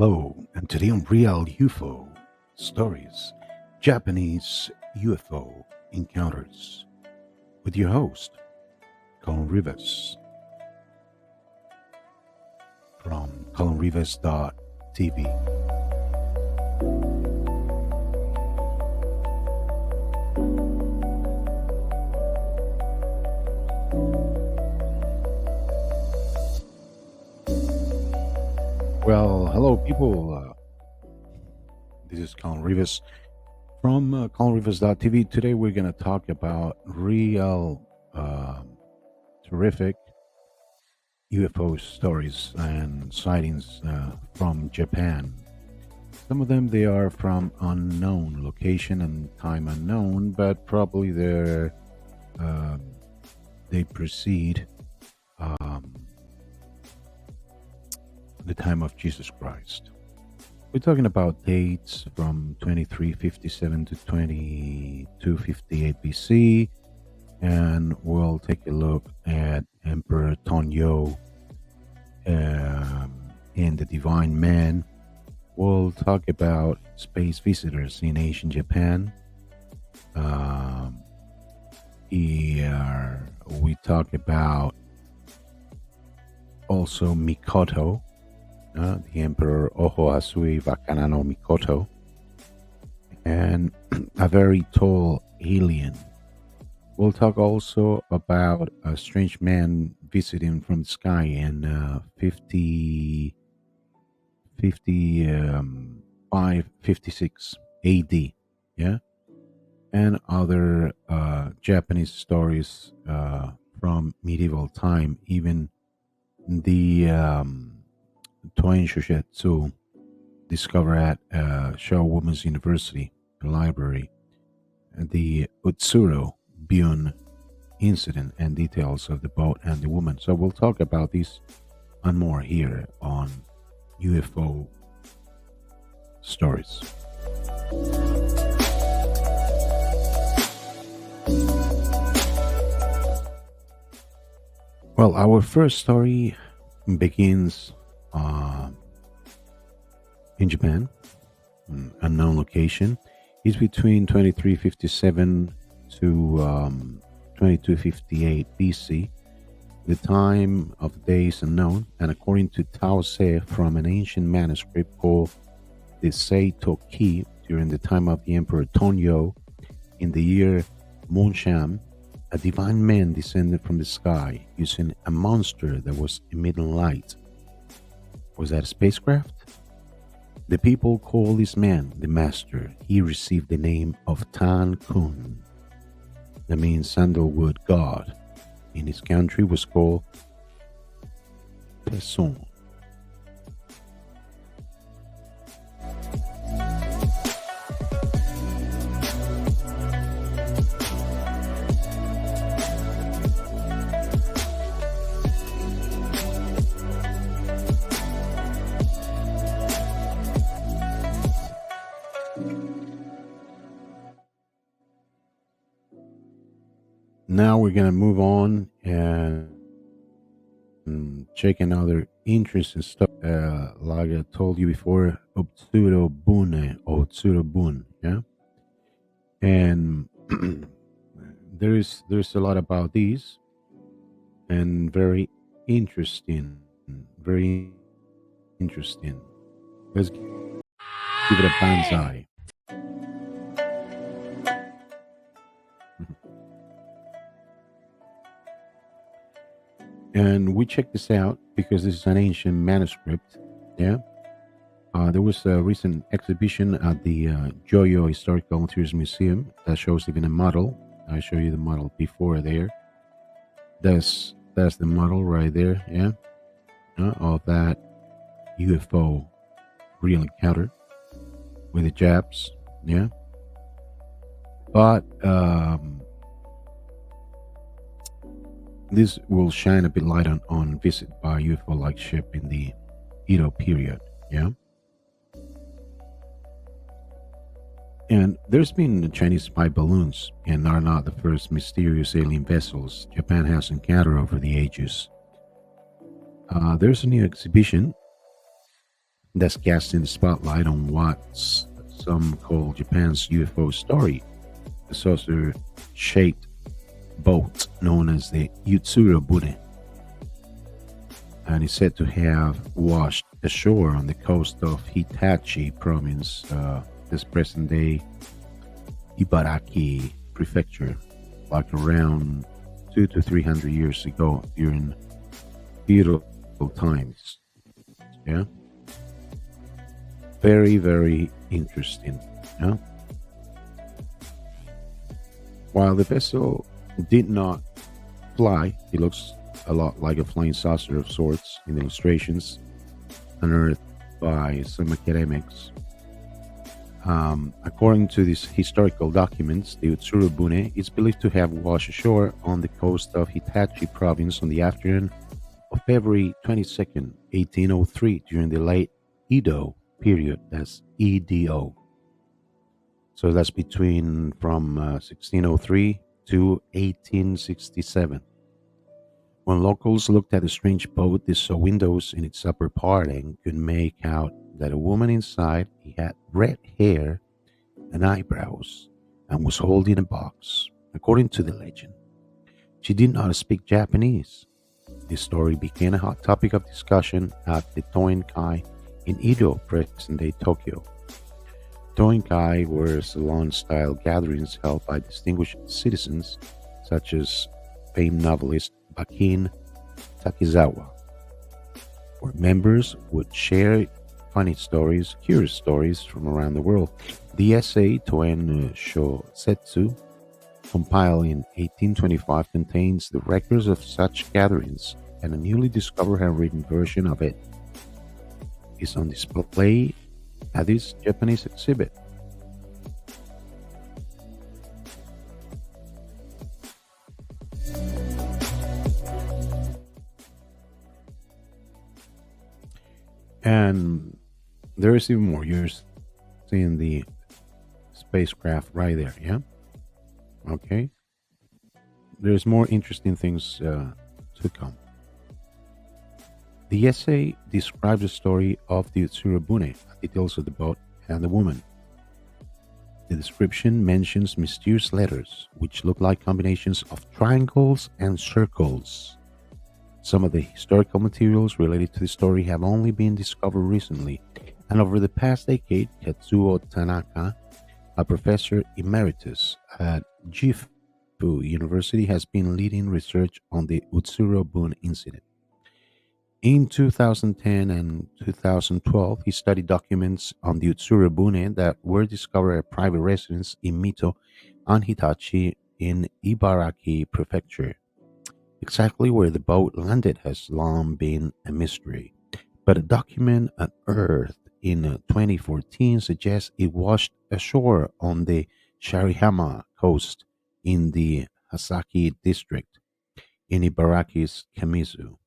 Hello, and today on Real UFO Stories, Japanese UFO Encounters, with your host, Colin Rivers, from colinrivers.tv. Well, hello, people. This is Colin Rivers from colinrivers.tv. Today, we're going to talk about real terrific UFO stories and sightings from Japan. Some of them they are from unknown location and time unknown, but probably they precede the time of Jesus Christ. We're talking about dates from 2357 to 2258 BC, and we'll take a look at Emperor Tonyo and the Divine Man. We'll talk about space visitors in ancient Japan. Here we talk about also Mikoto, the Emperor Ohoasui Wakanano Mikoto, and a very tall alien. We'll talk also about a strange man visiting from the sky in 56 AD, yeah, and other Japanese stories from medieval time, even the Toin Shushetsu discovered at Showa Women's University Library, the UTSURO-BUNE incident, and details of the boat and the woman. So we'll talk about this and more here on UFO Stories. Well, our first story begins in Japan, unknown location. Is between 2357 to 2258 BC. The time of the day is unknown, and according to Tao Se from an ancient manuscript called the Saito-ki, during the time of the Emperor Tonyo, in the year Monsham, a divine man descended from the sky using a monster that was emitting light. Was that a spacecraft? The people call this man the Master. He received the name of Tan Kun, that means sandalwood god. In his country was called Person. Now we're going to move on and check another interesting stuff. Like I told you before, UTSURO-BUNE, yeah? And there's a lot about these, and very interesting. Very interesting. Let's give it a banzai. And we checked this out because this is an ancient manuscript. Yeah. There was a recent exhibition at the Joyo Historical Volunteers Museum that shows even a model. I show you the model before there. That's the model right there. Yeah. Of that UFO real encounter with the Japs. Yeah. But this will shine a bit light on visit by UFO-like ship in the Edo period, yeah? And there's been Chinese spy balloons, and are not the first mysterious alien vessels Japan has encountered over the ages. There's a new exhibition that's casting the spotlight on what some call Japan's UFO story, the saucer shaped boat known as the UTSURO-BUNE, and is said to have washed ashore on the coast of Hitachi province, this present day Ibaraki prefecture, like around 200 to 300 years ago during feudal times. Yeah, very, very interesting. Yeah, while the vessel did not fly, it looks a lot like a flying saucer of sorts in the illustrations unearthed by some academics. According to these historical documents, the Utsuro-bune is believed to have washed ashore on the coast of Hitachi province on the afternoon of February 22nd, 1803, during the late Edo period. That's EDO. So that's between from 1603 to 1867. When locals looked at the strange boat, they saw windows in its upper part and could make out that a woman inside had red hair and eyebrows and was holding a box. According to the legend, she did not speak Japanese. This story became a hot topic of discussion at the Toinkai in Edo, present-day Tokyo. Toinkai were salon-style gatherings held by distinguished citizens such as famed novelist Bakin Takizawa, where members would share funny stories, curious stories from around the world. The essay Toen Shosetsu, compiled in 1825, contains the records of such gatherings, and a newly discovered handwritten version of it is on display at this Japanese exhibit. And there is even more. You're seeing the spacecraft right there, yeah? Okay. There's more interesting things to come. The essay describes the story of the UTSURO-BUNE, details of the boat and the woman. The description mentions mysterious letters, which look like combinations of triangles and circles. Some of the historical materials related to the story have only been discovered recently, and over the past decade, Katsuo Tanaka, a professor emeritus at Gifu University, has been leading research on the UTSURO-BUNE incident. In 2010 and 2012, he studied documents on the UTSURO-BUNE that were discovered at private residence in Mito and Hitachi in Ibaraki Prefecture. Exactly where the boat landed has long been a mystery, but a document unearthed in 2014 suggests it washed ashore on the Sharihama coast in the Hasaki district in Ibaraki's Kamizu.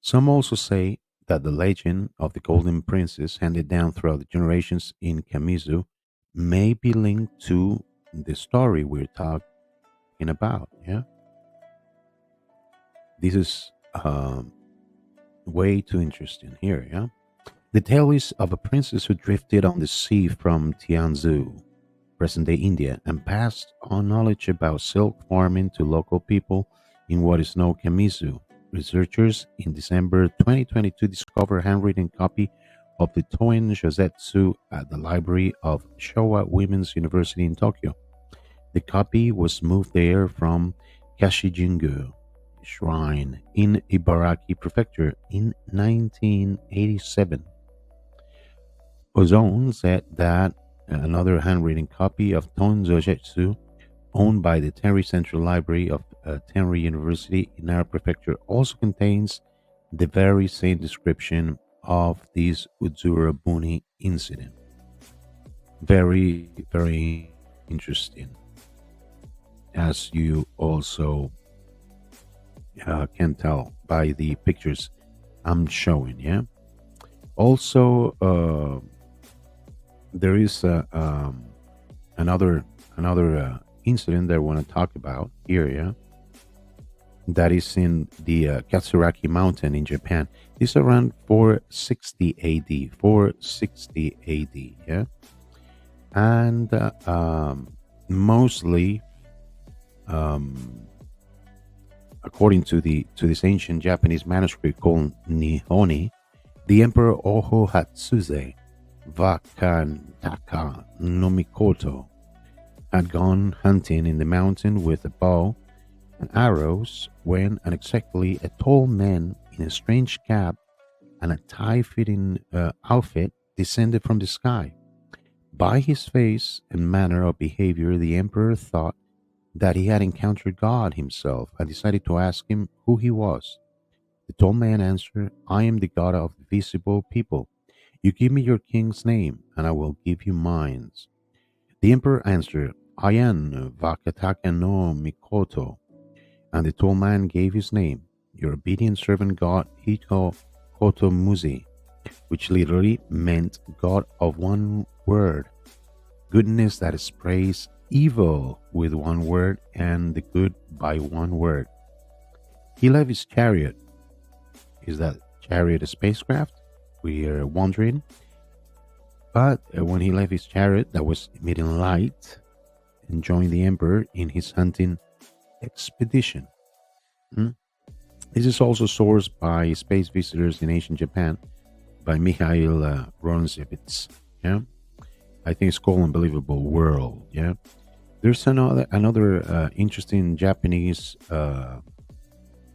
Some also say that the legend of the Golden Princess handed down throughout the generations in Kamizu may be linked to the story we're talking about. Yeah, this is way too interesting here. Yeah, the tale is of a princess who drifted on the sea from Tianzu, present day India, and passed on knowledge about silk farming to local people in what is now Kamizu. Researchers in December 2022 discovered a handwritten copy of the Toen Shosetsu at the library of Showa Women's University in Tokyo. The copy was moved there from Kashijingu Shrine in Ibaraki Prefecture in 1987. Ozone said that another handwritten copy of Ton Zojetsu, owned by the Tenri Central Library of Tenri University in Nara Prefecture, also contains the very same description of this Utsuro-bune incident. Very, very interesting, as you also can tell by the pictures I'm showing. Yeah. Also, there is another incident that I want to talk about here. Yeah, that is in the Katsuraki Mountain in Japan. This is around 460 AD. 460 AD, yeah, and mostly, um, according to this ancient Japanese manuscript called Nihoni, the Emperor Oho Hatsuze Wakantaka no Mikoto had gone hunting in the mountain with a bow and arrows when unexpectedly a tall man in a strange cap and a tie-fitting outfit descended from the sky. By his face and manner of behavior, the emperor thought that he had encountered God himself and decided to ask him who he was. The tall man answered, I am the God of the visible people. You give me your king's name, and I will give you mine. The emperor answered, I am Vakataka no Mikoto. And the tall man gave his name. Your obedient servant God Hito Kotomuzi, which literally meant God of one word, goodness that sprays evil with one word and the good by one word. He left his chariot. Is that chariot a spacecraft? We are wondering. But when he left his chariot that was emitting light and joined the emperor in his hunting expedition. Hmm? This is also sourced by Space Visitors in Ancient Japan by Mikhail Ronzevitz. Yeah, I think it's called Unbelievable World. Yeah, there's another interesting Japanese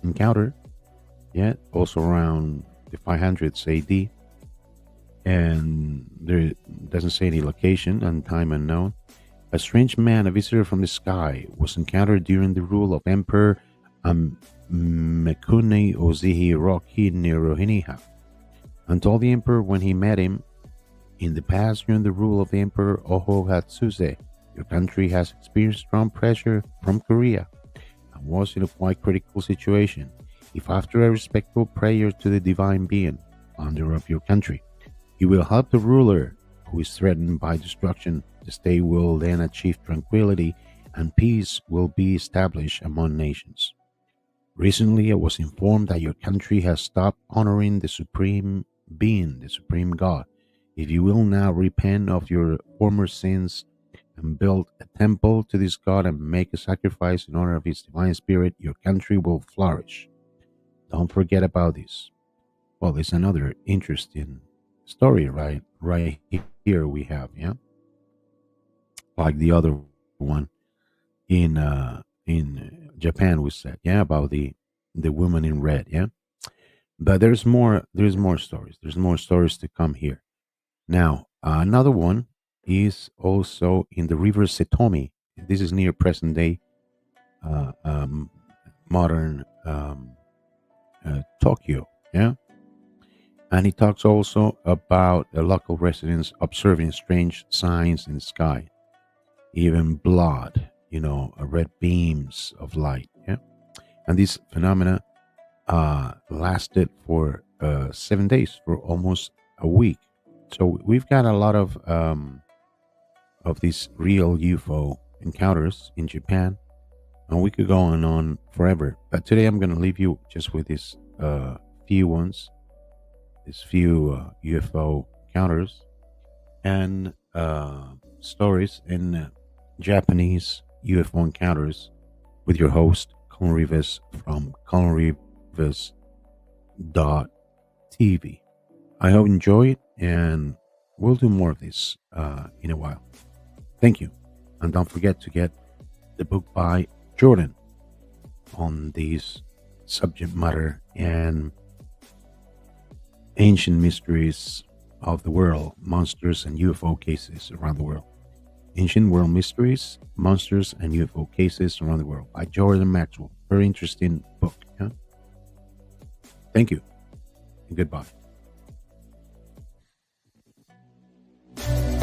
encounter. Yeah, also around the 500s AD, and there doesn't say any location and time unknown. A strange man, a visitor from the sky, was encountered during the rule of Emperor Mekune Ozihi Roki Nirohiniha, and told the emperor when he met him in the past during the rule of the Emperor Oho Hatsuze, your country has experienced strong pressure from Korea and was in a quite critical situation. If after a respectful prayer to the divine being, founder of your country, you will help the ruler who is threatened by destruction, the state will then achieve tranquility and peace will be established among nations. Recently, I was informed that your country has stopped honoring the Supreme Being, the Supreme God. If you will now repent of your former sins and build a temple to this God and make a sacrifice in honor of His divine spirit, your country will flourish. Don't forget about this. Well, it's another interesting story, right? Right here we have, yeah, like the other one in Japan we said, yeah, about the woman in red, yeah. But there's more. There's more stories. There's more stories to come here. Now, another one is also in the river Setomi. This is near present day uh, um, modern Tokyo, yeah. And he talks also about the local residents observing strange signs in the sky, even blood, red beams of light. Yeah. And this phenomena lasted for 7 days, for almost a week. So we've got a lot of these real UFO encounters in Japan, and we could go on forever. But today I'm going to leave you just with these few ones, these few UFO encounters and stories in Japanese UFO encounters with your host, Colin Rivas from ColinRivas.tv. I hope you enjoy it, and we'll do more of this in a while. Thank you. And don't forget to get the book by Jordan on these subject matter and ancient mysteries of the world, monsters and UFO cases around the world. Ancient World Mysteries, Monsters, and UFO Cases Around the World by Jordan Maxwell. Very interesting book. Yeah? Thank you and goodbye.